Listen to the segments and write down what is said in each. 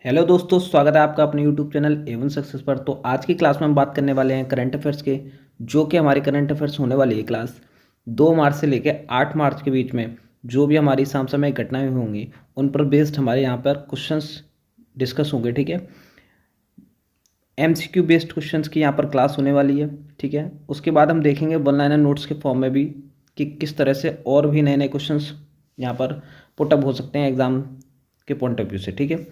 Hello दोस्तों, स्वागत है आपका अपने यूट्यूब चैनल एवन सक्सेस पर। तो आज की क्लास में हम बात करने वाले हैं करंट अफेयर्स के, जो कि हमारी करंट अफेयर्स होने वाली है क्लास 2 मार्च से लेकर 8 मार्च के बीच में। जो भी हमारी समसामयिक घटनाएं होंगी उन पर बेस्ड हमारे यहाँ पर क्वेश्चंस डिस्कस होंगे। ठीक है, एमसीक्यू बेस्ड क्वेश्चंस की यहाँ पर क्लास होने वाली है। ठीक है, उसके बाद हम देखेंगे वन लाइनर नोट्स के फॉर्म में भी कि किस तरह से और भी नए नए क्वेश्चंस यहाँ पर पुटअप हो सकते हैं एग्जाम के पॉइंट ऑफ व्यू से। ठीक है,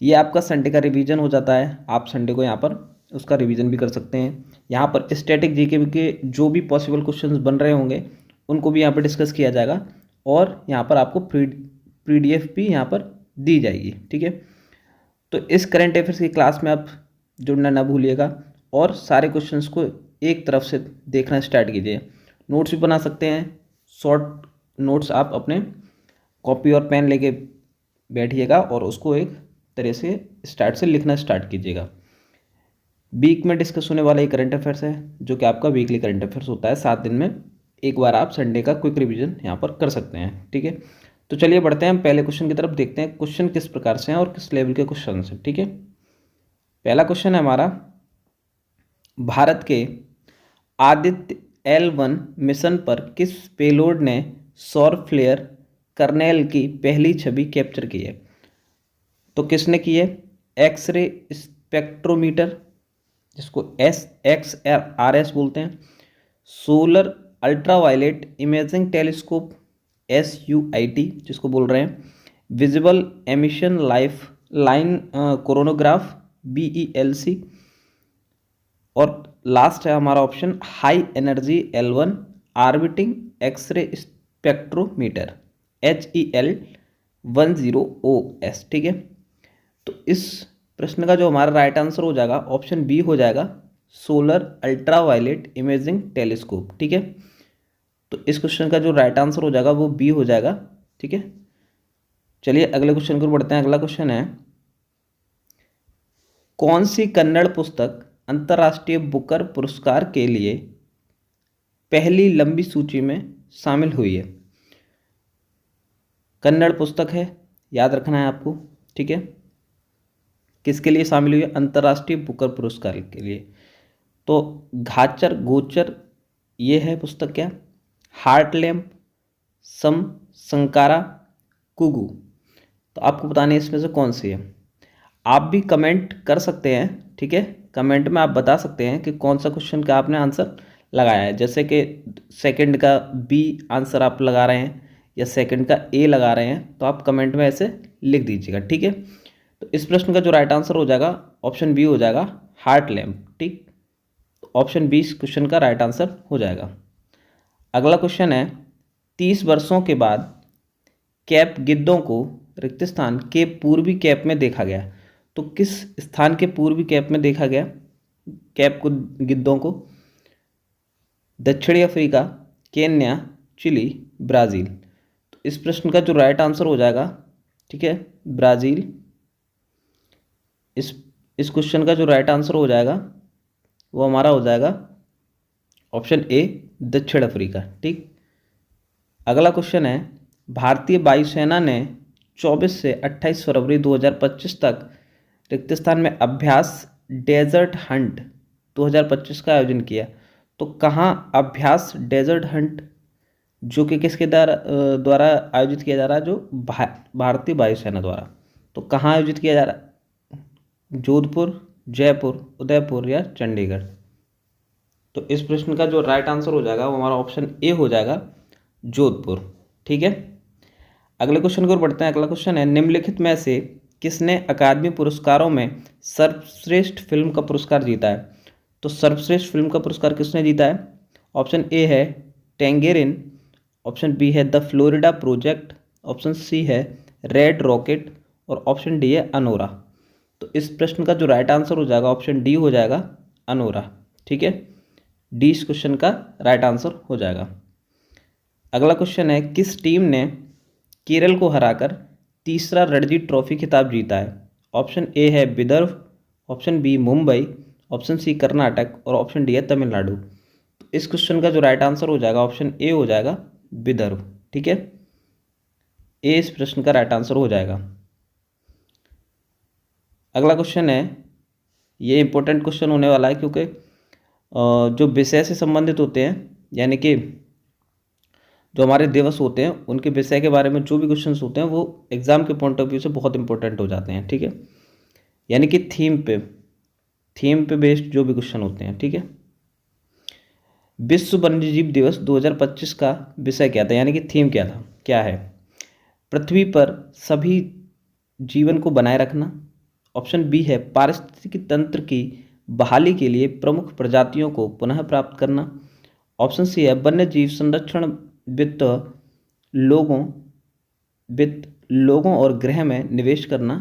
ये आपका संडे का रिवीजन हो जाता है। आप संडे को यहाँ पर उसका रिवीजन भी कर सकते हैं। यहाँ पर स्टैटिक जीके के जो भी पॉसिबल क्वेश्चंस बन रहे होंगे उनको भी यहाँ पर डिस्कस किया जाएगा, और यहाँ पर आपको पीडीएफ भी यहाँ पर दी जाएगी। ठीक है, तो इस करंट अफेयर्स की क्लास में आप जुड़ना ना भूलिएगा, और सारे क्वेश्चंस को एक तरफ से देखना स्टार्ट कीजिए। नोट्स भी बना सकते हैं, शॉर्ट नोट्स आप अपने कॉपी और पेन लेके बैठिएगा और उसको एक तरह से स्टार्ट से लिखना स्टार्ट कीजिएगा। वीक में डिस्कस होने वाला ये करंट अफेयर्स है, जो कि आपका वीकली करंट अफेयर्स होता है। 7 दिन में एक बार आप संडे का क्विक रिवीजन यहाँ पर कर सकते हैं। ठीक है, तो चलिए बढ़ते हैं, हम पहले क्वेश्चन की तरफ देखते हैं क्वेश्चन किस प्रकार से हैं और किस लेवल के क्वेश्चन हैं। ठीक है, पहला क्वेश्चन है हमारा, भारत के आदित्य L1 मिशन पर किस पेलोड ने सौर फ्लेयर कर्नेल की पहली छवि कैप्चर की है? तो किसने की है? एक्सरे स्पेक्ट्रोमीटर, जिसको XRS बोलते हैं, solar ultraviolet imaging telescope SUIT जिसको बोल रहे हैं, visible emission life line coronagraph BELC, और लास्ट है हमारा option high energy L1 orbiting xray spectrometer HEL10OS। ठीक है, तो इस प्रश्न का जो हमारा राइट आंसर हो जाएगा ऑप्शन बी हो जाएगा, सोलर अल्ट्रावायलेट इमेजिंग टेलीस्कोप। ठीक है, तो इस क्वेश्चन का जो राइट आंसर हो जाएगा वो बी हो जाएगा। ठीक है, चलिए अगले क्वेश्चन को बढ़ते हैं। अगला क्वेश्चन है, कौन सी कन्नड़ पुस्तक अंतर्राष्ट्रीय बुकर पुरस्कार के लिए पहली लंबी सूची में शामिल हुई है? कन्नड़ पुस्तक है, याद रखना है आपको। ठीक है, किसके लिए शामिल हुई है? अंतर्राष्ट्रीय बुकर पुरस्कार के लिए। तो घाचर गोचर ये है पुस्तक, क्या? हार्ट लैम्प, सम संकारा, कुगू। तो आपको बताना है इसमें से कौन सी है। आप भी कमेंट कर सकते हैं। ठीक है, कमेंट में आप बता सकते हैं कि कौन सा क्वेश्चन का आपने आंसर लगाया है। जैसे कि सेकंड का बी आंसर आप लगा रहे हैं या सेकंड का ए लगा रहे हैं, तो आप कमेंट में ऐसे लिख दीजिएगा। ठीक है, तो इस प्रश्न का जो राइट आंसर हो जाएगा ऑप्शन बी हो जाएगा, हार्ट लैम्प। ठीक, तो ऑप्शन बी इस क्वेश्चन का राइट आंसर हो जाएगा। अगला क्वेश्चन है, 30 वर्षों के बाद कैप गिद्धों को रिक्त स्थान के पूर्वी कैप में देखा गया। तो किस स्थान के पूर्वी कैप में देखा गया कैप को गिद्धों को? दक्षिणी अफ्रीका, केन्या, चिली, ब्राज़ील। तो इस प्रश्न का जो राइट आंसर हो जाएगा, ठीक है, ब्राज़ील। इस क्वेश्चन का जो राइट आंसर हो जाएगा वो हमारा हो जाएगा ऑप्शन ए, दक्षिण अफ्रीका। ठीक, अगला क्वेश्चन है, भारतीय वायुसेना ने 24 से 28 फरवरी 2025 तक रिक्त स्थान में अभ्यास डेजर्ट हंट 2025 का आयोजन किया। तो कहाँ अभ्यास डेजर्ट हंट, जो कि किसके द्वारा आयोजित किया जा रहा है? जो भारतीय वायुसेना द्वारा। तो कहाँ आयोजित किया जा रहा है? जोधपुर, जयपुर, उदयपुर या चंडीगढ़। तो इस प्रश्न का जो राइट आंसर हो जाएगा वो हमारा ऑप्शन ए हो जाएगा, जोधपुर। ठीक है, अगले क्वेश्चन की ओर बढ़ते हैं। अगला क्वेश्चन है, निम्नलिखित में से किसने अकादमी पुरस्कारों में सर्वश्रेष्ठ फिल्म का पुरस्कार जीता है? तो सर्वश्रेष्ठ फिल्म का पुरस्कार किसने जीता है? ऑप्शन ए है टैंगेरिन, ऑप्शन बी है the Florida project, option C है रेड रॉकेट, और ऑप्शन डी है अनोरा। तो इस प्रश्न का जो राइट आंसर हो जाएगा ऑप्शन डी हो जाएगा, अनोरा। ठीक है, डी इस क्वेश्चन का राइट आंसर हो जाएगा। अगला क्वेश्चन है, किस टीम ने केरल को हराकर तीसरा रणजी ट्रॉफी खिताब जीता है? ऑप्शन ए है Vidarbha, option B Mumbai, option C Karnataka, और ऑप्शन डी है तमिलनाडु। तो इस क्वेश्चन का जो राइट आंसर हो जाएगा ऑप्शन ए हो जाएगा, विदर्भ। ठीक है, ए इस प्रश्न का राइट आंसर हो जाएगा। अगला क्वेश्चन है, ये इंपॉर्टेंट क्वेश्चन होने वाला है क्योंकि जो विषय से संबंधित होते हैं, यानी कि जो हमारे दिवस होते हैं उनके विषय के बारे में जो भी क्वेश्चंस होते हैं वो एग्जाम के पॉइंट ऑफ व्यू से बहुत इंपॉर्टेंट हो जाते हैं, ठीक है। यानी कि थीम पे बेस्ड जो भी क्वेश्चन होते हैं, ठीक है। विश्व वन्यजीव दिवस 2025 का विषय क्या था, यानी कि थीम क्या था, क्या है? पृथ्वी पर सभी जीवन को बनाए रखना। ऑप्शन बी है पारिस्थितिकी तंत्र की बहाली के लिए प्रमुख प्रजातियों को पुनः प्राप्त करना। ऑप्शन सी है वन्य जीव संरक्षण वित्त लोगों और ग्रह में निवेश करना।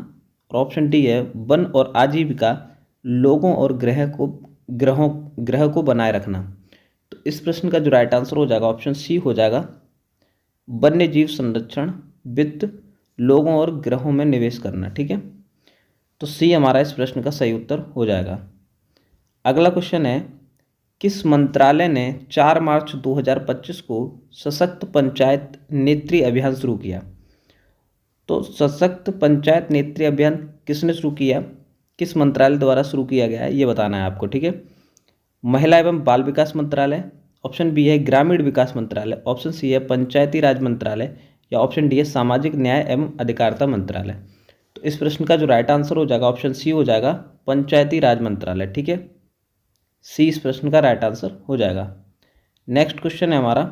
और ऑप्शन डी है वन और आजीविका लोगों और ग्रह को बनाए रखना। तो इस प्रश्न का जो राइट आंसर हो जाएगा ऑप्शन सी हो जाएगा, वन्य जीव संरक्षण वित्त लोगों और ग्रहों में निवेश करना, ठीक है। तो सी हमारा इस प्रश्न का सही उत्तर हो जाएगा। अगला क्वेश्चन है, किस मंत्रालय ने 4 मार्च 2025 को सशक्त पंचायत नेत्री अभियान शुरू किया? तो सशक्त पंचायत नेत्री अभियान किसने शुरू किया, किस मंत्रालय द्वारा शुरू किया गया है, ये बताना है आपको, ठीक है। महिला एवं बाल विकास मंत्रालय, ऑप्शन बी है ग्रामीण विकास मंत्रालय, ऑप्शन सी है पंचायती राज मंत्रालय, या ऑप्शन डी है सामाजिक न्याय एवं अधिकारिता मंत्रालय। तो इस प्रश्न का जो राइट आंसर हो जाएगा ऑप्शन सी हो जाएगा, पंचायती राज मंत्रालय, ठीक है। सी इस प्रश्न का राइट आंसर हो जाएगा। नेक्स्ट क्वेश्चन है हमारा,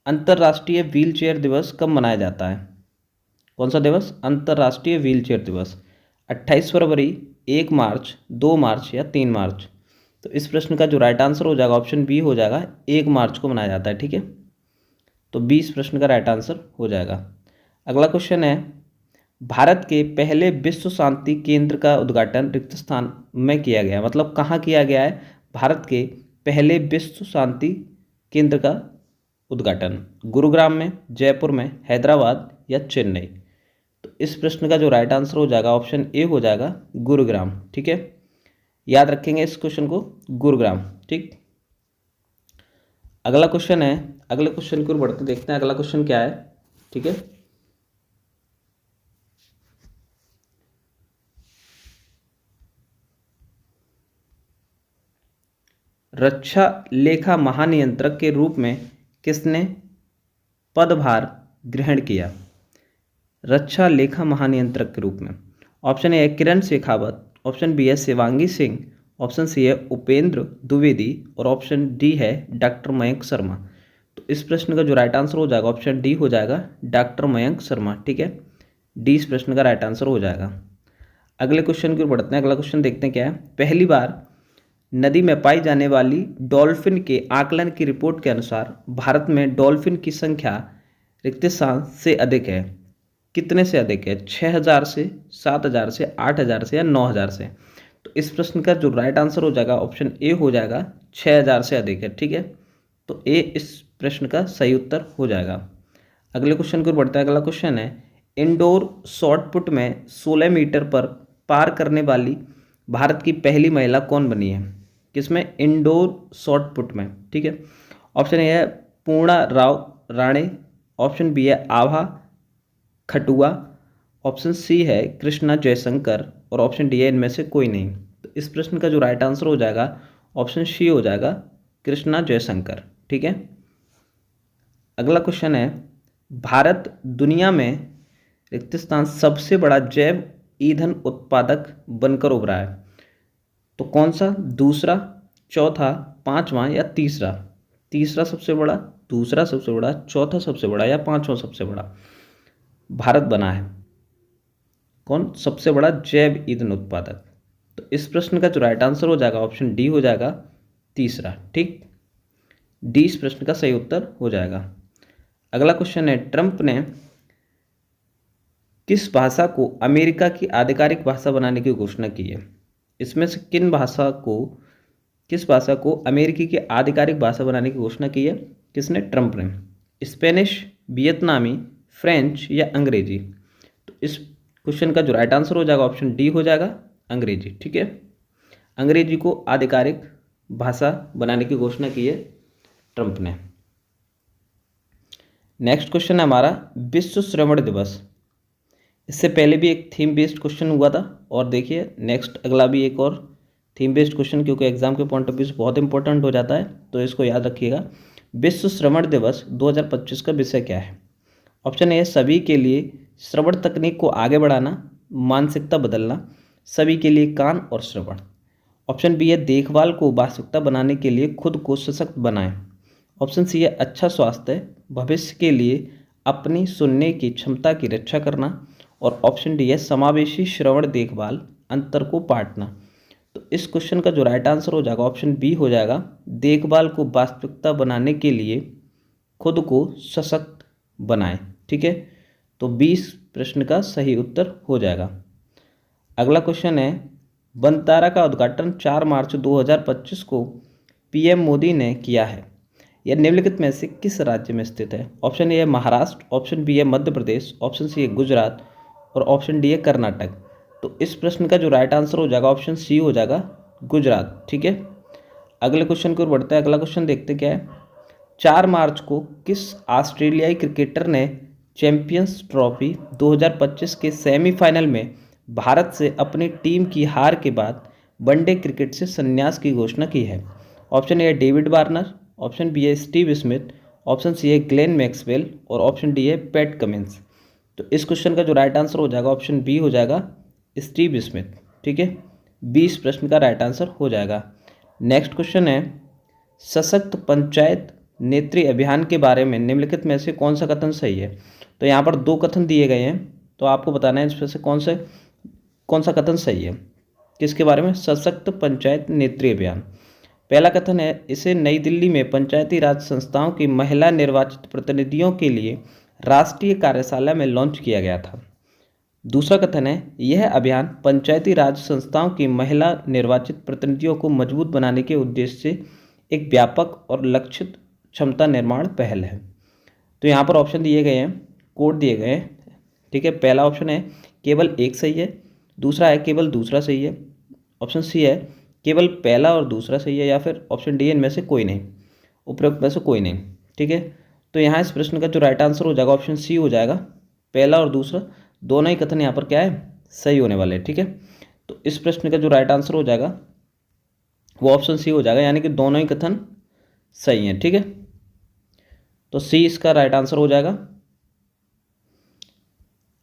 अंतर्राष्ट्रीय व्हील चेयर दिवस कब मनाया जाता है? कौन सा दिवस? अंतर्राष्ट्रीय व्हील चेयर दिवस 28 फरवरी, 1 मार्च, 2 मार्च या 3 मार्च। तो इस प्रश्न का जो राइट आंसर हो जाएगा ऑप्शन बी हो जाएगा, 1 मार्च को मनाया जाता है, ठीक है। तो बी इस प्रश्न का राइट आंसर हो जाएगा। अगला क्वेश्चन है, भारत के पहले विश्व शांति केंद्र का उद्घाटन रिक्त स्थान में किया गया, मतलब कहाँ किया गया है? भारत के पहले विश्व शांति केंद्र का उद्घाटन गुरुग्राम में, जयपुर में, हैदराबाद या चेन्नई। तो इस प्रश्न का जो राइट आंसर हो जाएगा ऑप्शन ए हो जाएगा, गुरुग्राम, ठीक है। याद रखेंगे इस क्वेश्चन को, गुरुग्राम, ठीक। अगला क्वेश्चन है, अगले क्वेश्चन की ओर बढ़ते देखते हैं अगला क्वेश्चन क्या है, ठीक है। रक्षा लेखा महानियंत्रक के रूप में किसने पदभार ग्रहण किया? रक्षा लेखा महानियंत्रक के रूप में ऑप्शन ए है किरण शेखावत, ऑप्शन बी है शिवांगी सिंह, ऑप्शन सी है उपेंद्र द्विवेदी और ऑप्शन डी है डॉक्टर मयंक शर्मा। तो इस प्रश्न का जो राइट आंसर हो जाएगा ऑप्शन डी हो जाएगा, डॉक्टर मयंक शर्मा, ठीक है। डी इस प्रश्न का राइट आंसर हो जाएगा। अगले क्वेश्चन की ओर बढ़ते हैं। अगला क्वेश्चन देखते हैं क्या है। पहली बार नदी में पाई जाने वाली डॉल्फिन के आकलन की रिपोर्ट के अनुसार भारत में डॉल्फिन की संख्या रिक्त स्थान से अधिक है। कितने से अधिक है? 6000 से, 7000 से, 8000 से या 9000 से? तो इस प्रश्न का जो राइट आंसर हो जाएगा ऑप्शन ए हो जाएगा, 6000 से अधिक है, ठीक है। तो ए इस प्रश्न का सही उत्तर हो जाएगा। अगले क्वेश्चन को बढ़ता है। अगला क्वेश्चन है, इंडोर शॉटपुट में 16 मीटर पर पार करने वाली भारत की पहली महिला कौन बनी है? किसमें? इंडोर शॉटपुट में, ठीक है। ऑप्शन ए है पूर्णा राव राणे, ऑप्शन बी है आभा खटुआ, ऑप्शन सी है कृष्णा जयशंकर और ऑप्शन डी है इनमें से कोई नहीं। तो इस प्रश्न का जो राइट आंसर हो जाएगा ऑप्शन सी हो जाएगा, कृष्णा जयशंकर, ठीक है। अगला क्वेश्चन है, भारत दुनिया में रिक्त स्थान सबसे बड़ा जैव ईंधन उत्पादक बनकर उभरा है। तो कौन सा? दूसरा, चौथा, पांचवा या तीसरा? तीसरा सबसे बड़ा, दूसरा सबसे बड़ा, चौथा सबसे बड़ा या पांचवा सबसे बड़ा भारत बना है? कौन सबसे बड़ा जैव ईंधन उत्पादक? तो इस प्रश्न का जो राइट आंसर हो जाएगा ऑप्शन डी हो जाएगा, तीसरा, ठीक। डी इस प्रश्न का सही उत्तर हो जाएगा। अगला क्वेश्चन है, ट्रंप ने किस भाषा को अमेरिका की आधिकारिक भाषा बनाने की घोषणा की है? इसमें से किस भाषा को अमेरिकी की आधिकारिक भाषा बनाने की घोषणा की है? किसने? ट्रंप ने। स्पेनिश, वियतनामी, फ्रेंच या अंग्रेजी? तो इस क्वेश्चन का जो राइट आंसर हो जाएगा ऑप्शन डी हो जाएगा, अंग्रेजी, ठीक है। अंग्रेजी को आधिकारिक भाषा बनाने की घोषणा की है ट्रंप ने। नेक्स्ट क्वेश्चन है हमारा, विश्व श्रवण दिवस इससे पहले भी एक थीम बेस्ड क्वेश्चन हुआ था, और देखिए नेक्स्ट अगला भी एक और थीम बेस्ड क्वेश्चन, क्योंकि एग्जाम के पॉइंट ऑफ व्यू से बहुत इंपॉर्टेंट हो जाता है, तो इसको याद रखिएगा। विश्व श्रवण दिवस 2025 का विषय क्या है? ऑप्शन ए सभी के लिए श्रवण तकनीक को आगे बढ़ाना, मानसिकता बदलना, सभी के लिए कान और श्रवण। ऑप्शन बी है देखभाल को वास्तविकता बनाने के लिए खुद को सशक्त बनाएं। ऑप्शन सी है अच्छा स्वास्थ्य भविष्य के लिए अपनी सुनने की क्षमता की रक्षा करना, और ऑप्शन डी है समावेशी श्रवण देखभाल अंतर को पाटना। तो इस क्वेश्चन का जो राइट आंसर हो जाएगा ऑप्शन बी हो जाएगा, देखभाल को वास्तविकता बनाने के लिए खुद को सशक्त बनाएं। ठीक है, तो 20 प्रश्न का सही उत्तर हो जाएगा। अगला क्वेश्चन है, वनतारा का उद्घाटन 4 मार्च 2025 को पीएम मोदी ने किया है। यह निम्नलिखित में से किस राज्य में स्थित है? ऑप्शन ए है महाराष्ट्र, ऑप्शन बी है मध्य प्रदेश, ऑप्शन सी है गुजरात, और ऑप्शन डी है कर्नाटक। तो इस प्रश्न का जो राइट आंसर हो जाएगा ऑप्शन सी हो जाएगा गुजरात। ठीक है, अगले क्वेश्चन की ओर बढ़ते हैं। अगला क्वेश्चन देखते क्या है। 4 मार्च को किस ऑस्ट्रेलियाई क्रिकेटर ने चैंपियंस ट्रॉफी 2025 के सेमीफाइनल में भारत से अपनी टीम की हार के बाद वनडे क्रिकेट से संन्यास की घोषणा की है? ऑप्शन ए है डेविड वार्नर, ऑप्शन बी है स्टीव स्मिथ, ऑप्शन सी है ग्लेन मैक्सवेल, और ऑप्शन डी है पैट कमिंस। तो इस क्वेश्चन का जो राइट आंसर हो जाएगा ऑप्शन बी हो जाएगा स्टीव स्मिथ। ठीक है, 20 प्रश्न का राइट आंसर हो जाएगा। नेक्स्ट क्वेश्चन है, सशक्त पंचायत नेत्री अभियान के बारे में निम्नलिखित में से कौन सा कथन सही है? तो यहाँ पर 2 कथन दिए गए हैं, तो आपको बताना है इसमें से कौन सा कथन सही है। किसके बारे में? सशक्त पंचायत नेत्री अभियान। पहला कथन है, इसे नई दिल्ली में पंचायती राज संस्थाओं की महिला निर्वाचित प्रतिनिधियों के लिए राष्ट्रीय कार्यशाला में लॉन्च किया गया था। दूसरा कथन है, यह अभियान पंचायती राज संस्थाओं की महिला निर्वाचित प्रतिनिधियों को मजबूत बनाने के उद्देश्य से एक व्यापक और लक्षित क्षमता निर्माण पहल है। तो यहाँ पर ऑप्शन दिए गए हैं, कोड दिए गए हैं। ठीक है, पहला ऑप्शन है केवल एक सही है, दूसरा है केवल दूसरा सही है, ऑप्शन सी है केवल पहला और दूसरा सही है, या फिर ऑप्शन डी इनमें से कोई नहीं, उपरोक्त में से कोई नहीं। ठीक है, तो यहाँ इस प्रश्न का जो राइट आंसर हो जाएगा ऑप्शन सी हो जाएगा, पहला और दूसरा दोनों ही कथन यहाँ पर क्या है, सही होने वाले हैं। ठीक है, तो इस प्रश्न का जो राइट आंसर हो जाएगा वो ऑप्शन सी हो जाएगा, यानी कि दोनों ही कथन सही हैं। ठीक है, तो सी इसका राइट आंसर हो जाएगा।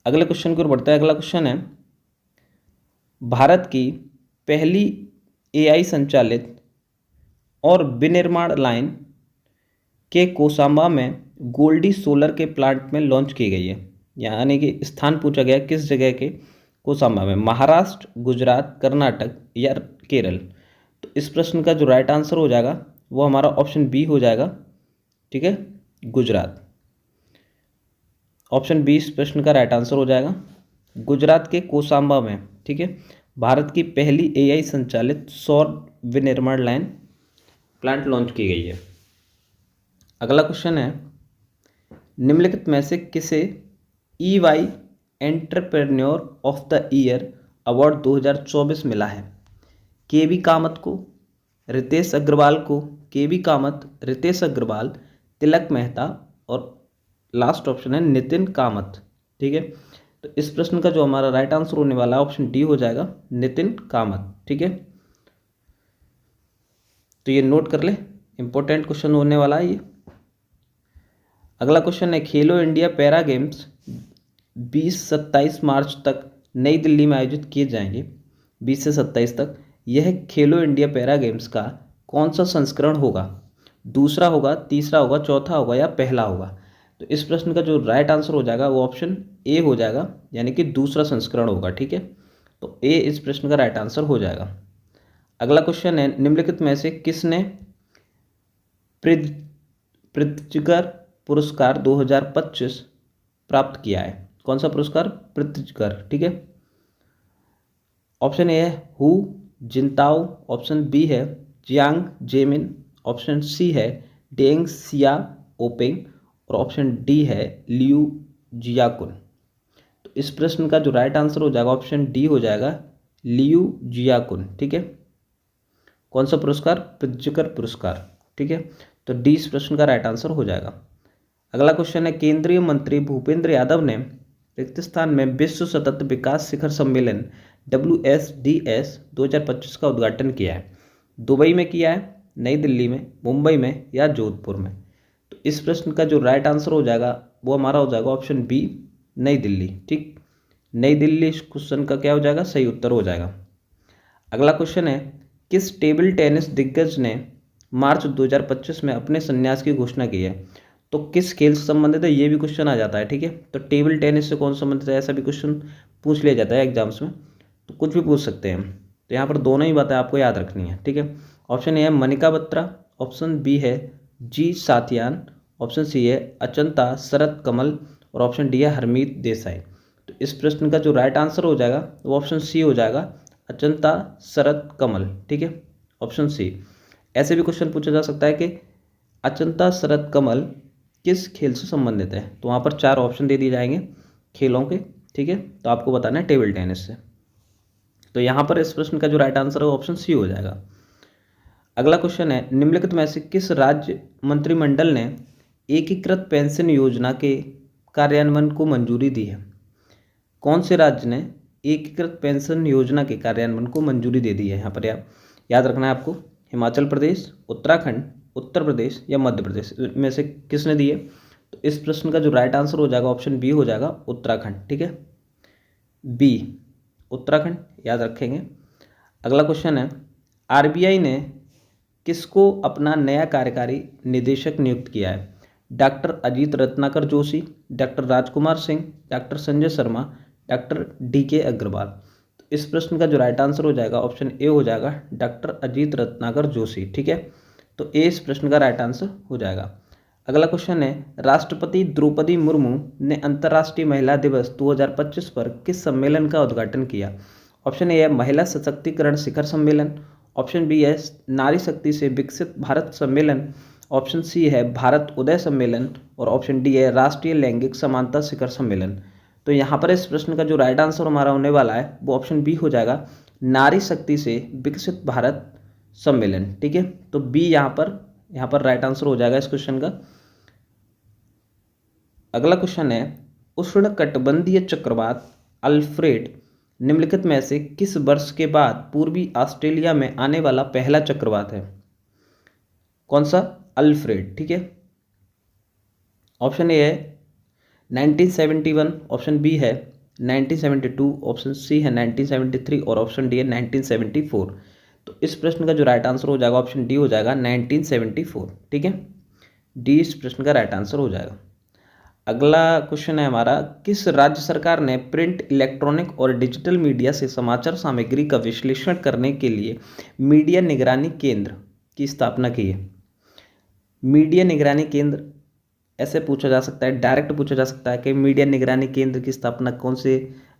अगले क्वेश्चन की ओर बढ़ता है। अगला क्वेश्चन है, भारत की पहली एआई संचालित और विनिर्माण लाइन के कोसांबा में गोल्डी सोलर के प्लांट में लॉन्च की गई है, यानी कि स्थान पूछा गया किस जगह के कोसांबा में, महाराष्ट्र, गुजरात, कर्नाटक या केरल। तो इस प्रश्न का जो राइट आंसर हो जाएगा वो हमारा ऑप्शन बी हो जाएगा। ठीक है, गुजरात। ऑप्शन बी इस प्रश्न का राइट आंसर हो जाएगा, गुजरात के कोसांबा में। ठीक है, भारत की पहली एआई संचालित सौर विनिर्माण लाइन प्लांट लॉन्च की गई है। अगला क्वेश्चन है, निम्नलिखित में से किसे EY entrepreneur of the year award 2024 मिला है? केवी कामत को, रितेश अग्रवाल को, केवी कामत, रितेश अग्रवाल, तिलक मेहता, और लास्ट ऑप्शन है नितिन कामत। ठीक है, तो इस प्रश्न का जो हमारा राइट आंसर होने वाला है ऑप्शन डी हो जाएगा, नितिन कामत। ठीक है, तो ये नोट कर ले, इंपॉर्टेंट क्वेश्चन होने वाला है ये। अगला क्वेश्चन है, खेलो इंडिया पैरा गेम्स 20-27 मार्च तक नई दिल्ली में आयोजित किए जाएंगे। 20 से 27 तक यह खेलो इंडिया पैरा गेम्स का कौन सा संस्करण होगा? दूसरा होगा, तीसरा होगा, चौथा होगा या पहला होगा? तो इस प्रश्न का जो राइट आंसर हो जाएगा वो ऑप्शन ए हो जाएगा, यानी कि दूसरा संस्करण होगा। ठीक है, तो ए इस प्रश्न का राइट आंसर हो जाएगा। अगला क्वेश्चन है, निम्नलिखित में से किसने प्रित्जकर पुरस्कार 2025 प्राप्त किया है? कौन सा पुरस्कार? प्रित्जकर। ठीक है, ऑप्शन ए है हु जिनताओ, ऑप्शन बी है जियांग जेमिन, ऑप्शन सी है डेंग सिया ओपेंग, और ऑप्शन डी है लियू जियाकुन। तो इस प्रश्न का जो राइट आंसर हो जाएगा ऑप्शन डी हो जाएगा, लियू जियाकुन। ठीक है, कौन सा पुरस्कार? प्रित्जकर पुरस्कार। ठीक है, तो डी इस प्रश्न का राइट आंसर हो जाएगा। अगला क्वेश्चन है, केंद्रीय मंत्री भूपेंद्र यादव ने रिक्त स्थान में विश्व सतत विकास शिखर सम्मेलन WSDS 2025 का उद्घाटन किया है? दुबई में किया है, नई दिल्ली में, मुंबई में या जोधपुर में? तो इस प्रश्न का जो राइट आंसर हो जाएगा वो हमारा हो जाएगा ऑप्शन बी, नई दिल्ली। ठीक, नई दिल्ली इस क्वेश्चन का क्या हो जाएगा, सही उत्तर हो जाएगा। अगला क्वेश्चन है, किस टेबल टेनिस दिग्गज ने मार्च 2025 में अपने संन्यास की घोषणा की है? तो किस खेल से संबंधित है, ये भी क्वेश्चन आ जाता है। ठीक है, तो टेबल टेनिस से कौन संबंधित है, ऐसा भी क्वेश्चन पूछ लिया जाता है एग्जाम्स में, तो कुछ भी पूछ सकते हैं। तो यहाँ पर दोनों ही बातें आपको याद रखनी है। ठीक है, ऑप्शन ए है मनिका बत्रा, ऑप्शन बी है जी सातियान, ऑप्शन सी है अचंता शरत कमल और ऑप्शन डी है हरमीत देसाई। तो इस प्रश्न का जो राइट आंसर हो जाएगा वो ऑप्शन सी हो जाएगा, अचंता शरत कमल। ठीक है, ऑप्शन सी। ऐसे भी क्वेश्चन पूछा जा सकता है कि अचंता शरत कमल किस खेल से संबंधित है, तो वहाँ पर 4 ऑप्शन दे दिए जाएंगे खेलों के। ठीक है, तो आपको बताना है टेबल टेनिस से। तो यहाँ पर इस प्रश्न का जो राइट आंसर है वो ऑप्शन सी हो जाएगा। अगला क्वेश्चन है, निम्नलिखित में से किस राज्य मंत्रिमंडल ने एकीकृत पेंशन योजना के कार्यान्वयन को मंजूरी दी है? कौन से राज्य ने एकीकृत पेंशन योजना के कार्यान्वयन को मंजूरी दे दी है? यहाँ पर याद रखना है आपको, हिमाचल प्रदेश, उत्तराखंड, उत्तर प्रदेश या मध्य प्रदेश में से किसने दी है? तो इस प्रश्न का जो राइट आंसर हो जाएगा ऑप्शन बी हो जाएगा, उत्तराखंड। ठीक है, बी उत्तराखंड याद रखेंगे। अगला क्वेश्चन है, RBI ने किसको अपना नया कार्यकारी निदेशक नियुक्त किया है? Doctor Ajit Ratnakar Joshi, doctor Rajkumar Singh, doctor Sanjay Sharma, doctor DK Agarwal. तो इस प्रश्न का जो राइट आंसर हो जाएगा ऑप्शन ए हो जाएगा, डॉक्टर अजीत रत्नाकर जोशी। ठीक है, तो ए इस प्रश्न का राइट आंसर हो जाएगा। अगला क्वेश्चन है, राष्ट्रपति द्रौपदी मुर्मू ने अंतर्राष्ट्रीय महिला दिवस 2025 पर किस सम्मेलन का उद्घाटन किया? ऑप्शन ए है महिला सशक्तिकरण शिखर सम्मेलन, ऑप्शन बी है नारी शक्ति से विकसित भारत सम्मेलन, ऑप्शन सी है भारत उदय सम्मेलन और ऑप्शन डी है राष्ट्रीय लैंगिक समानता शिखर सम्मेलन। तो यहाँ पर इस प्रश्न का जो राइट आंसर हमारा होने वाला है वो ऑप्शन बी हो जाएगा, नारी शक्ति से विकसित भारत सम्मेलन। ठीक है, तो बी यहाँ पर राइट आंसर हो जाएगा इस क्वेश्चन का। अगला क्वेश्चन है, उष्णकटिबंधीय चक्रवात अल्फ्रेड निम्नलिखित में से किस वर्ष के बाद पूर्वी ऑस्ट्रेलिया में आने वाला पहला चक्रवात है? कौन सा? अल्फ्रेड। ठीक है, ऑप्शन ए है 1971, ऑप्शन बी है 1972, ऑप्शन सी है 1973 और ऑप्शन डी है 1974। तो इस प्रश्न का जो राइट आंसर हो जाएगा ऑप्शन डी हो जाएगा 1974। ठीक है, डी इस प्रश्न का राइट आंसर हो जाएगा। अगला क्वेश्चन है हमारा, किस राज्य सरकार ने प्रिंट, इलेक्ट्रॉनिक और डिजिटल मीडिया से समाचार सामग्री का विश्लेषण करने के लिए मीडिया निगरानी केंद्र की स्थापना की है? मीडिया निगरानी केंद्र ऐसे पूछा जा सकता है, डायरेक्ट पूछा जा सकता है कि मीडिया निगरानी केंद्र की स्थापना कौन से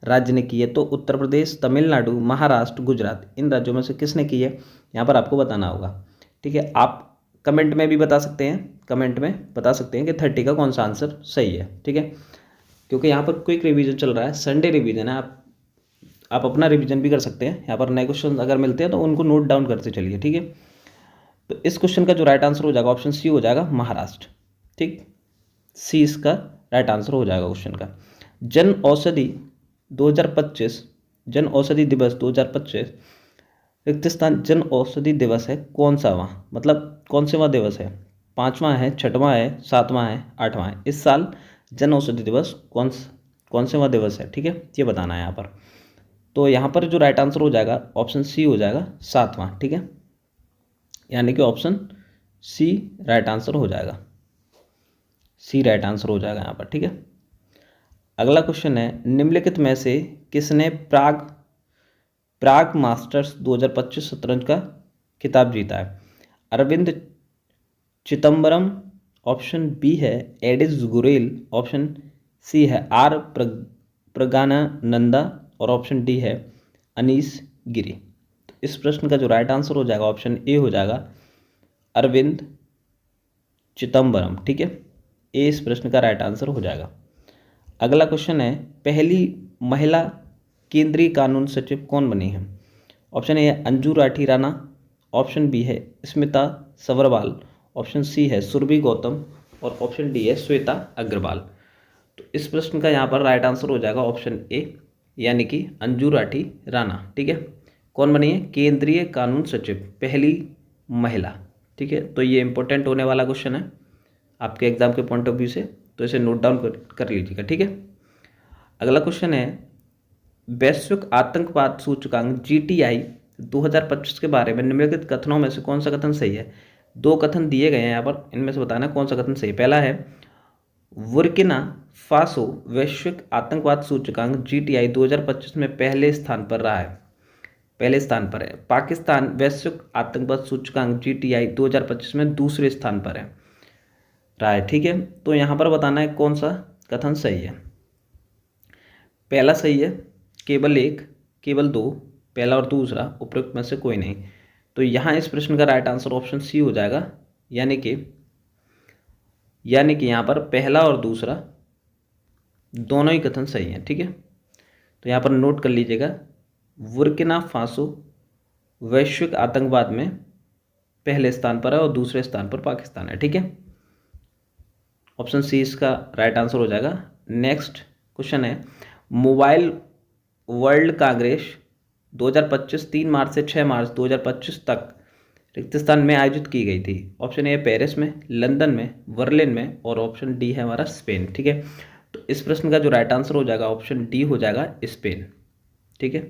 राज्य ने की है? तो उत्तर प्रदेश, तमिलनाडु, महाराष्ट्र, गुजरात, इन राज्यों में से किसने की है, यहाँ पर आपको बताना होगा। ठीक है, आप कमेंट में भी बता सकते हैं, कमेंट में बता सकते हैं कि 30 का कौन सा आंसर सही है। ठीक है, क्योंकि यहाँ पर क्विक रिवीजन चल रहा है, संडे रिवीजन है, आप अपना रिवीजन भी कर सकते हैं। यहाँ पर नए क्वेश्चन अगर मिलते हैं तो उनको नोट डाउन करते चलिए। ठीक है, तो इस क्वेश्चन का जो राइट आंसर हो जाएगा ऑप्शन सी हो जाएगा, महाराष्ट्र। ठीक, सी इसका राइट आंसर हो जाएगा क्वेश्चन का। जन औषधि 2025, जन औषधि दिवस 2025 रिक्त स्थान जन औषधि दिवस है कौन सा वहाँ, मतलब कौन से वहाँ दिवस है? 5वां है, 6वां है, 7वां है, 8वां है? इस साल जन औषधि दिवस कौन से वहाँ दिवस है? ठीक है, ये बताना है यहाँ पर। तो यहाँ पर जो राइट आंसर हो जाएगा ऑप्शन सी हो जाएगा, 7वां। ठीक है, यानी कि ऑप्शन सी राइट आंसर हो जाएगा, सी राइट आंसर हो जाएगा यहाँ पर। ठीक है, अगला क्वेश्चन है, निम्नलिखित में से किसने प्राग मास्टर्स 2025 शतरंज का खिताब जीता है? अरविंद चिदम्बरम, ऑप्शन बी है एडिस गुरेल, ऑप्शन सी है आर प्रज्ञानंदा और ऑप्शन डी है अनीस गिरी। तो इस प्रश्न का जो राइट आंसर हो जाएगा ऑप्शन ए हो जाएगा, अरविंद चिदम्बरम। ठीक है, ए इस प्रश्न का राइट आंसर हो जाएगा। अगला क्वेश्चन है, पहली महिला केंद्रीय कानून सचिव कौन बनी है? ऑप्शन ए है अंजू राठी राणा, ऑप्शन बी है स्मिता सबरवाल, ऑप्शन सी है सुरभि गौतम और ऑप्शन डी है श्वेता अग्रवाल। तो इस प्रश्न का यहाँ पर राइट आंसर हो जाएगा ऑप्शन ए, यानी कि अंजू राठी राणा। ठीक है, कौन बनी है? केंद्रीय कानून सचिव, पहली महिला। ठीक है, तो ये इंपॉर्टेंट होने वाला क्वेश्चन है आपके एग्जाम के पॉइंट ऑफ व्यू से, तो इसे नोट डाउन कर लीजिएगा। ठीक है, अगला क्वेश्चन है वैश्विक आतंकवाद सूचकांक GTI 2025 के बारे में निम्नलिखित कथनों में से कौन सा कथन सही है? दो कथन दिए गए हैं यहाँ पर, इनमें से बताना कौन सा कथन सही है। पहला है बुर्किना फासो वैश्विक आतंकवाद सूचकांक GTI 2025 में पहले स्थान पर रहा है, पहले स्थान पर है। पाकिस्तान वैश्विक आतंकवाद सूचकांक GTI 2025 में दूसरे स्थान पर है रहा है। ठीक है, तो यहाँ पर बताना है कौन सा कथन सही है। पहला सही है, केवल एक, केवल दो, पहला और दूसरा उपरोक्त में से कोई नहीं। तो यहाँ इस प्रश्न का राइट आंसर ऑप्शन सी हो जाएगा, यानी कि यहाँ पर पहला और दूसरा दोनों ही कथन सही हैं। ठीक है, तो यहाँ पर नोट कर लीजिएगा, बुर्किना फासो वैश्विक आतंकवाद में पहले स्थान पर है और दूसरे स्थान पर पाकिस्तान है। ठीक है, ऑप्शन सी इसका राइट आंसर हो जाएगा। नेक्स्ट क्वेश्चन है मोबाइल वर्ल्ड कांग्रेस 2025 3 मार्च से 6 मार्च 2025 तक रिक्तिस्तान में आयोजित की गई थी। ऑप्शन ए पेरिस में, लंदन में, बर्लिन में, और ऑप्शन डी है हमारा स्पेन। ठीक है, तो इस प्रश्न का जो राइट आंसर हो जाएगा ऑप्शन डी हो जाएगा स्पेन। ठीक है,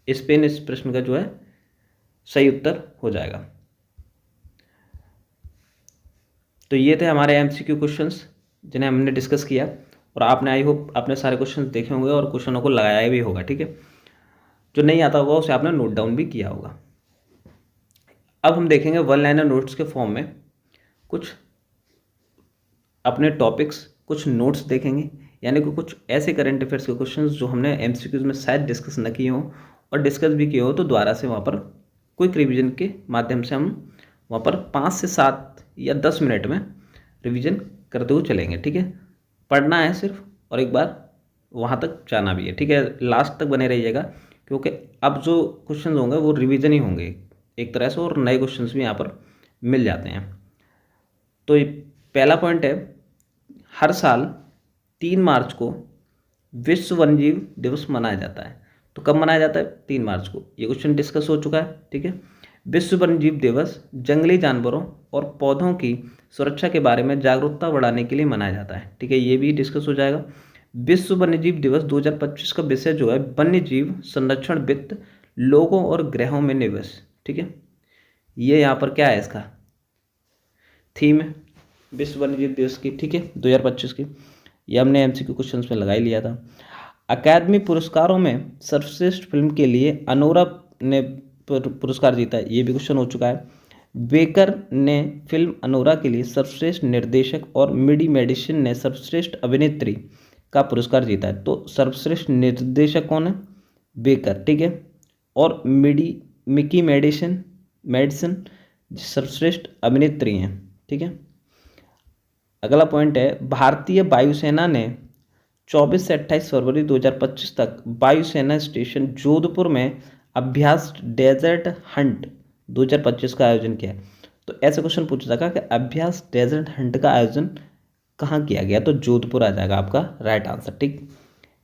स्पेन इस प्रश्न का जो है सही उत्तर हो जाएगा। तो ये थे हमारे MCQ क्वेश्चंस जिन्हें हमने डिस्कस किया, और आपने आई होप अपने सारे क्वेश्चंस देखे होंगे और क्वेश्चनों को लगाया भी होगा। ठीक है, जो नहीं आता होगा उसे आपने नोट डाउन भी किया होगा। अब हम देखेंगे वन लाइनर नोट्स के फॉर्म में कुछ अपने टॉपिक्स, कुछ नोट्स देखेंगे, यानी कि कुछ ऐसे करंट अफेयर्स के क्वेश्चंस जो हमने MCQs में शायद डिस्कस न किए हों, और डिस्कस भी किए हो तो दोबारा से वहाँ पर क्विक रिवीजन के माध्यम से हम वहाँ पर 5 से 7 या 10 मिनट में रिवीजन करते हुए चलेंगे। ठीक है, पढ़ना है सिर्फ, और एक बार वहाँ तक जाना भी है। ठीक है, लास्ट तक बने रहिएगा, क्योंकि अब जो क्वेश्चन होंगे वो रिवीजन ही होंगे एक तरह से, और नए क्वेश्चंस भी यहाँ पर मिल जाते हैं। तो ये पहला पॉइंट है, हर साल 3 मार्च को विश्व वन्यजीव दिवस मनाया जाता है। तो कब मनाया जाता है? 3 मार्च को। ये क्वेश्चन डिस्कस हो चुका है। ठीक है, विश्व वन्यजीव दिवस जंगली जानवरों और पौधों की सुरक्षा के बारे में जागरूकता बढ़ाने के लिए मनाया जाता है। ठीक है, ये भी डिस्कस हो जाएगा। विश्व वन्यजीव दिवस 2025 का विषय जो है वन्यजीव संरक्षण, वित्त, लोगों और ग्रहों में निवेश। ठीक है, ये यहाँ पर क्या है, इसका थीम है विश्व वन्यजीव दिवस की। ठीक है, 2025 की। ये हमने MCQ क्वेश्चंस में लगा ही लिया था। अकादमी पुरस्कारों में सर्वश्रेष्ठ फिल्म के लिए अनोरा ने पुरस्कार जीता है, ये भी क्वेश्चन हो चुका है। बेकर ने फिल्म अनोरा के लिए सर्वश्रेष्ठ निर्देशक और मिडी मेडिसन ने सर्वश्रेष्ठ अभिनेत्री का पुरस्कार जीता है। तो सर्वश्रेष्ठ निर्देशक कौन है? बेकर। ठीक है, और मिकी मेडिसन सर्वश्रेष्ठ अभिनेत्री हैं। ठीक है, अगला पॉइंट है भारतीय वायुसेना ने 24 से 28 फरवरी 2025 तक वायुसेना स्टेशन जोधपुर में अभ्यास डेजर्ट हंट 2025 का आयोजन किया है। तो ऐसे क्वेश्चन पूछा जाएगा कि अभ्यास डेजर्ट हंट का आयोजन कहाँ किया गया? तो जोधपुर आ जाएगा आपका राइट आंसर। ठीक,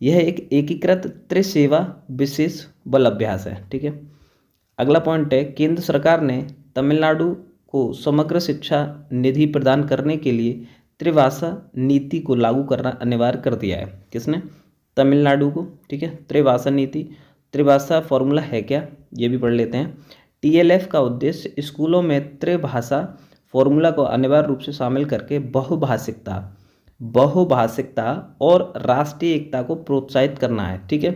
यह एक एकीकृत त्रिसेवा विशेष बल अभ्यास है। ठीक है, अगला पॉइंट है केंद्र सरकार ने तमिलनाडु को समग्र शिक्षा निधि प्रदान करने के लिए त्रिभाषा नीति को लागू करना अनिवार्य कर दिया है। किसने? तमिलनाडु को। ठीक है, त्रिभाषा नीति, त्रिभाषा फॉर्मूला है क्या, ये भी पढ़ लेते हैं। TLF का उद्देश्य स्कूलों में त्रिभाषा फॉर्मूला को अनिवार्य रूप से शामिल करके बहुभाषिकता और राष्ट्रीय एकता को प्रोत्साहित करना है। ठीक है,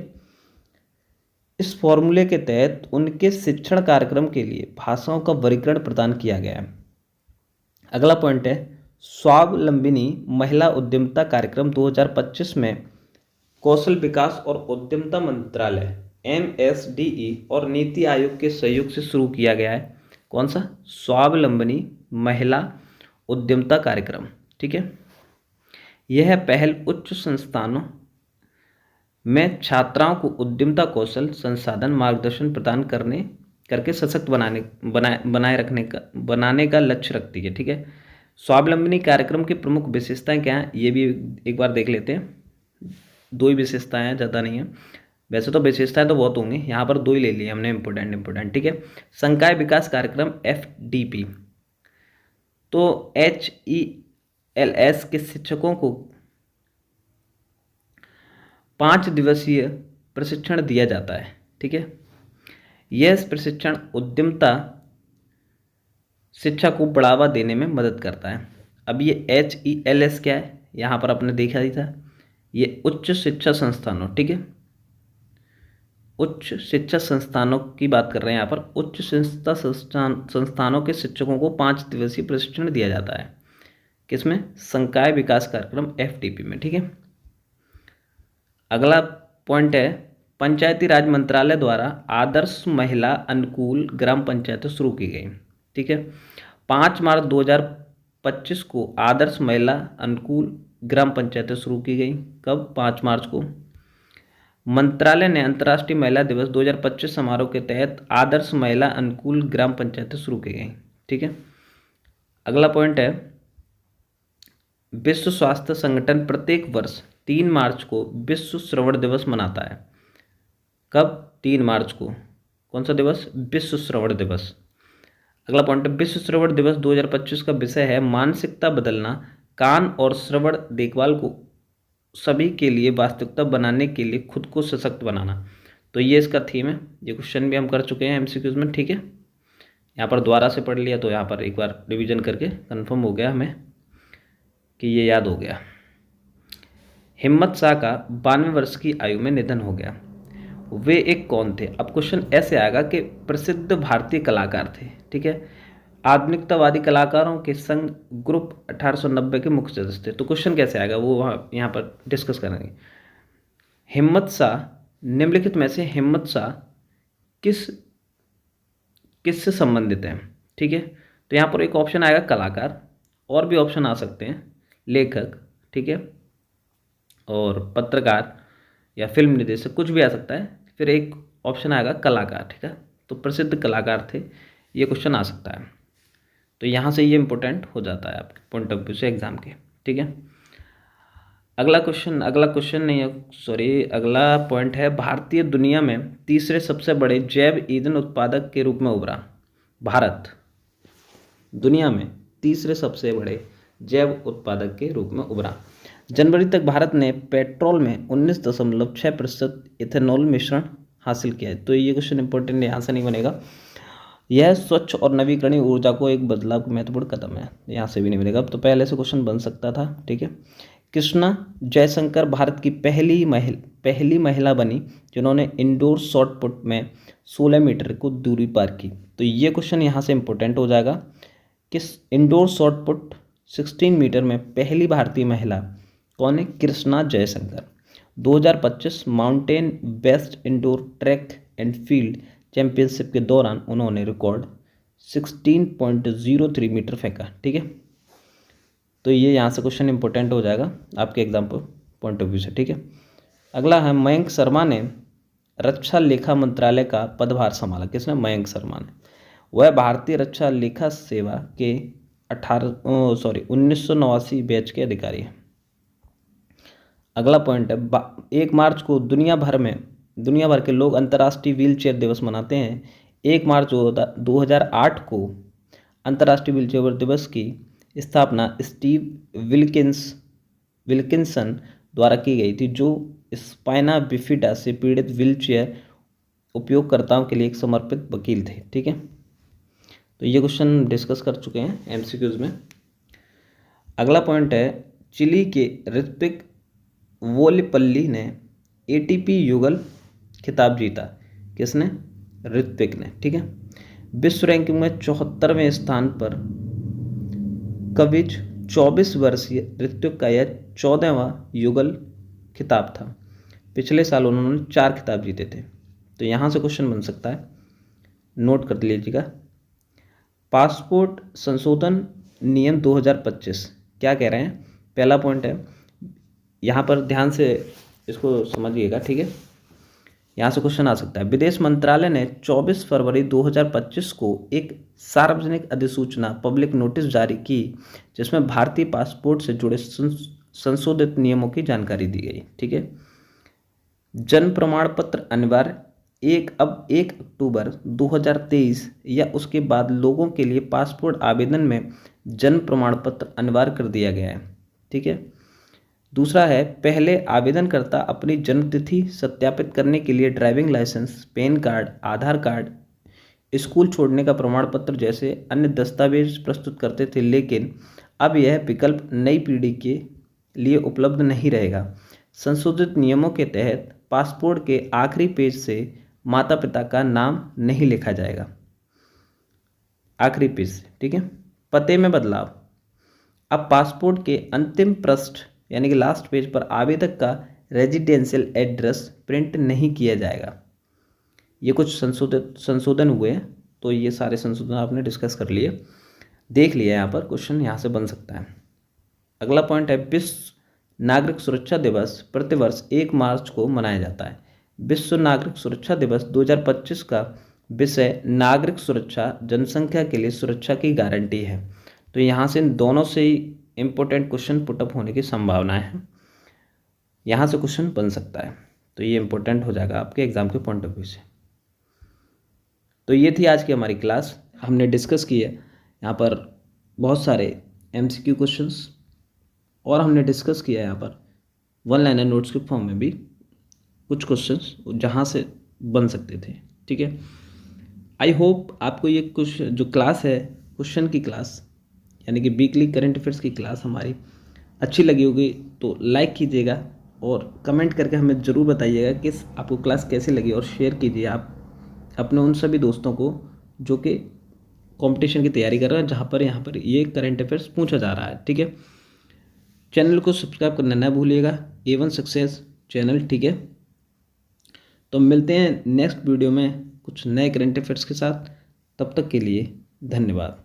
इस फॉर्मूले के तहत उनके शिक्षण कार्यक्रम के लिए भाषाओं का वर्गीकरण प्रदान किया गया है। अगला पॉइंट है स्वावलंबिनी महिला उद्यमिता कार्यक्रम 2025 में कौशल विकास और उद्यमिता मंत्रालय MSDE और नीति आयोग के सहयोग से शुरू किया गया है। कौन सा? स्वावलंबनी महिला उद्यमिता कार्यक्रम। ठीक है, यह पहल उच्च संस्थानों में छात्राओं को उद्यमिता कौशल, संसाधन, मार्गदर्शन प्रदान करके सशक्त बनाने का लक्ष्य रखती है। ठीक है, स्वावलंबनी कार्यक्रम की प्रमुख विशेषताएं क्या हैं, ये भी एक बार देख लेते हैं। दो ही विशेषताएं हैं, ज़्यादा नहीं है। वैसे तो विशेषताएं तो बहुत होंगी, यहाँ पर दो ही ले लिए हमने इम्पोर्टेंट, ठीक है। संकाय विकास कार्यक्रम FDP, तो HELS के शिक्षकों को 5 दिवसीय प्रशिक्षण दिया जाता है, ठीक है। यह प्रशिक्षण उद्यमता शिक्षा को बढ़ावा देने में मदद करता है। अब ये HELS क्या है, यहाँ पर आपने देखा ही था, ये उच्च शिक्षा संस्थानों, ठीक है, उच्च शिक्षा संस्थानों की बात कर रहे हैं यहाँ पर। उच्च शिक्षा संस्थानों के शिक्षकों को 5 दिवसीय प्रशिक्षण दिया जाता है, किसमें, संकाय विकास कार्यक्रम FDP में, ठीक है। अगला पॉइंट है, पंचायती राज मंत्रालय द्वारा आदर्श महिला अनुकूल ग्राम पंचायतें शुरू की गई, ठीक है। 5 मार्च 2025 को आदर्श महिला अनुकूल ग्राम पंचायतें शुरू की गई। कब, 5 मार्च को। मंत्रालय ने अंतर्राष्ट्रीय महिला दिवस 2025 समारोह के तहत आदर्श महिला अनुकूल ग्राम पंचायतें शुरू की गई, ठीक है। अगला पॉइंट है, विश्व स्वास्थ्य संगठन प्रत्येक वर्ष 3 मार्च को विश्व श्रवण दिवस मनाता है। कब, 3 मार्च को। कौन सा दिवस, विश्व श्रवण दिवस। अगला पॉइंट है, विश्व श्रवण दिवस 2025 का विषय है मानसिकता बदलना, कान और श्रवण देखभाल को सभी के लिए वास्तविकता बनाने के लिए खुद को सशक्त बनाना। तो ये इसका थीम है। ये क्वेश्चन भी हम कर चुके हैं MCQs में, ठीक है। यहाँ पर दोबारा से पढ़ लिया तो यहाँ पर एक बार रिवीजन करके कंफर्म हो गया हमें कि ये याद हो गया। हिम्मत शाह का 92 वर्ष की आयु में निधन हो गया। वे एक कौन थे। अब क्वेश्चन ऐसे आएगा कि प्रसिद्ध भारतीय कलाकार थे, ठीक है। आधुनिकतावादी कलाकारों के संघ ग्रुप 1890 के मुख्य सदस्य थे। तो क्वेश्चन कैसे आएगा वो वहाँ यहाँ पर डिस्कस करेंगे। हिम्मत शाह, निम्नलिखित में से हिम्मत शाह किससे संबंधित हैं, ठीक है। तो यहाँ पर एक ऑप्शन आएगा कलाकार, और भी ऑप्शन आ सकते हैं, लेखक, ठीक है, और पत्रकार या फिल्म निर्देशक, कुछ भी आ सकता है। फिर एक ऑप्शन आएगा कलाकार, ठीक है। तो प्रसिद्ध कलाकार थे, ये क्वेश्चन आ सकता है। तो यहाँ से ये इंपॉर्टेंट हो जाता है आपके पॉइंट ऑफ व्यू से एग्जाम के, ठीक है। अगला क्वेश्चन नहीं है, सॉरी, अगला पॉइंट है, भारतीय दुनिया में तीसरे सबसे बड़े जैव ईंधन उत्पादक के रूप में उभरा। भारत दुनिया में तीसरे सबसे बड़े जैव उत्पादक के रूप में उभरा। जनवरी तक भारत ने पेट्रोल में 19.6% इथेनॉल मिश्रण हासिल किया है। तो ये क्वेश्चन इंपॉर्टेंट यहाँ से नहीं बनेगा। यह स्वच्छ और नवीकरणीय ऊर्जा को एक बदलाव का महत्वपूर्ण कदम है, यहाँ से भी नहीं बनेगा। तो पहले से क्वेश्चन बन सकता था, ठीक है। कृष्णा जयशंकर भारत की पहली महिला बनी जिन्होंने इंडोर शॉट पुट में 16 मीटर को दूरी पार की। तो ये क्वेश्चन यहाँ से इंपॉर्टेंट हो जाएगा कि इंडोर शॉट पुट 16 मीटर में पहली भारतीय महिला कौन है, Krishna Jaishankar. 2025 mountain best indoor track and field championship के दौरान उन्होंने रिकॉर्ड 16.03 मीटर फेंका, ठीक है। तो ये यहाँ से क्वेश्चन इंपॉर्टेंट हो जाएगा आपके एग्जाम पॉइंट ऑफ व्यू से, ठीक है। अगला है, मयंक शर्मा ने रक्षा लेखा मंत्रालय का पदभार संभाला। किसने, मयंक शर्मा ने। वह भारतीय रक्षा लेखा सेवा के 1989 बैच के अधिकारी हैं। अगला पॉइंट है, 1 मार्च को दुनिया भर के लोग अंतर्राष्ट्रीय व्हीलचेयर दिवस मनाते हैं। 1 मार्च 2008 को अंतर्राष्ट्रीय व्हीलचेयर दिवस की स्थापना स्टीव विल्किंसन द्वारा की गई थी, जो स्पाइना बिफिडा से पीड़ित व्हीलचेयर उपयोगकर्ताओं के लिए एक समर्पित वकील थे, ठीक है। तो ये क्वेश्चन डिस्कस कर चुके हैं MCQs में। अगला पॉइंट है, चिली के ऋत्विक वोलिपल्ली ने ATP युगल खिताब जीता। किसने, ऋत्विक ने, ठीक है। विश्व रैंकिंग में 74वें स्थान पर कविज 24 वर्षीय ऋत्विक का यह 14वां युगल खिताब था। पिछले साल उन्होंने 4 खिताब जीते थे। तो यहाँ से क्वेश्चन बन सकता है, नोट कर लीजिएगा। पासपोर्ट संशोधन नियम 2025 क्या कह रहे हैं। पहला पॉइंट है, यहाँ पर ध्यान से इसको समझिएगा, ठीक है। यहाँ से क्वेश्चन आ सकता है, विदेश मंत्रालय ने 24 फरवरी 2025 को एक सार्वजनिक अधिसूचना पब्लिक नोटिस जारी की, जिसमें भारतीय पासपोर्ट से जुड़े संशोधित नियमों की जानकारी दी गई, ठीक है। जन्म प्रमाण पत्र अनिवार्य 1 अक्टूबर 2023 या उसके बाद लोगों के लिए पासपोर्ट आवेदन में जन्म प्रमाण पत्र अनिवार्य कर दिया गया है। ठीक है। दूसरा है, पहले आवेदनकर्ता अपनी जन्मतिथि सत्यापित करने के लिए ड्राइविंग लाइसेंस, पैन कार्ड, आधार कार्ड, स्कूल छोड़ने का प्रमाण पत्र जैसे अन्य दस्तावेज प्रस्तुत करते थे, लेकिन अब यह विकल्प नई पीढ़ी के लिए उपलब्ध नहीं रहेगा। संशोधित नियमों के तहत पासपोर्ट के आखिरी पेज से माता पिता का नाम नहीं लिखा जाएगा, आखिरी पेज से। ठीक है। पते में बदलाव, अब पासपोर्ट के अंतिम पृष्ठ यानी कि लास्ट पेज पर आवेदक का रेजिडेंशियल एड्रेस प्रिंट नहीं किया जाएगा। ये कुछ संशोधन हुए हैं, तो ये सारे संशोधन आपने डिस्कस कर लिए, देख लिया। यहाँ पर क्वेश्चन यहाँ से बन सकता है। अगला पॉइंट है, विश्व नागरिक सुरक्षा दिवस प्रतिवर्ष 1 मार्च को मनाया जाता है। विश्व नागरिक सुरक्षा दिवस 2025 का विषय नागरिक सुरक्षा, जनसंख्या के लिए सुरक्षा की गारंटी है। तो यहाँ से इन दोनों से ही इम्पोर्टेंट क्वेश्चन पुटअप होने की संभावना है, यहाँ से क्वेश्चन बन सकता है। तो ये इम्पोर्टेंट हो जाएगा आपके एग्जाम के पॉइंट ऑफ व्यू से। तो ये थी आज की हमारी क्लास। हमने डिस्कस किया यहाँ पर बहुत सारे MCQ क्वेश्चंस, और हमने डिस्कस किया यहाँ पर वन लाइनर नोट्स के फॉर्म में भी कुछ क्वेश्चंस जहाँ से बन सकते थे। ठीक है। आई होप आपको ये कुछ जो क्लास है, क्वेश्चन की क्लास यानी कि वीकली करंट अफेयर्स की क्लास हमारी अच्छी लगी होगी, तो लाइक कीजिएगा और कमेंट करके हमें ज़रूर बताइएगा कि आपको क्लास कैसी लगी, और शेयर कीजिए आप अपने उन सभी दोस्तों को जो कि कंपटीशन की तैयारी कर रहे हैं, जहाँ पर यहाँ पर ये करंट अफेयर्स पूछा जा रहा है। ठीक है। चैनल को सब्सक्राइब करना ना भूलिएगा, A1 सक्सेस चैनल। ठीक है। तो मिलते हैं नेक्स्ट वीडियो में कुछ नए करंट अफेयर्स के साथ। तब तक के लिए धन्यवाद।